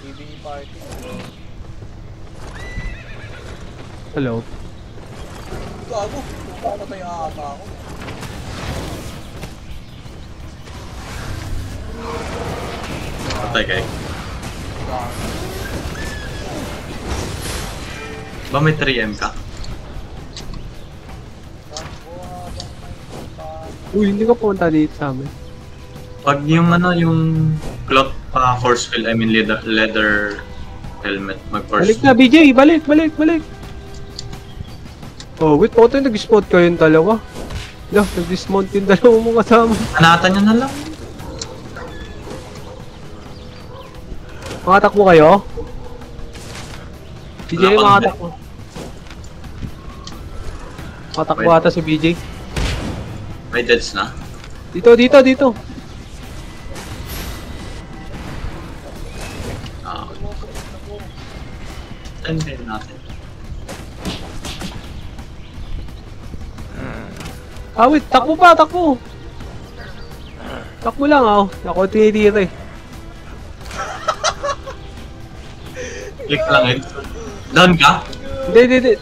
PvE party. Hello. Gago, papatay ata ako. Patay kayo. Ba may 3M ka? Uy, hindi ka pumunta dito sa amin. Pag yung ano, yung cloth force field, I mean leather helmet, mag-force Balik na, BJ! Balik! Balik! Balik! Oh, wait, bakit nag-spot kayong dalawa? Dah, nag-dismount yung dalawa mong kasama. Hanatan nyo na lang. Makatakbo kayo? BJ, Wala pang makatakbo. Makatakbo ata si BJ. May deads na. Dito, dito, dito. Saan kayo natin? Ah, wait, takbo pa, takbo. Takbo lang, oh. Ako tinitira eh. Click lang eh. Down ka? Hindi, hindi, hindi.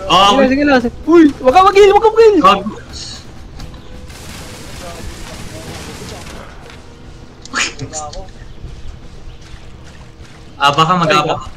Oh, Sige lang, sige lang. Uy, wag ka mag-heal, wag ka mag-heal. God. Wala ako. Baka mag-abak.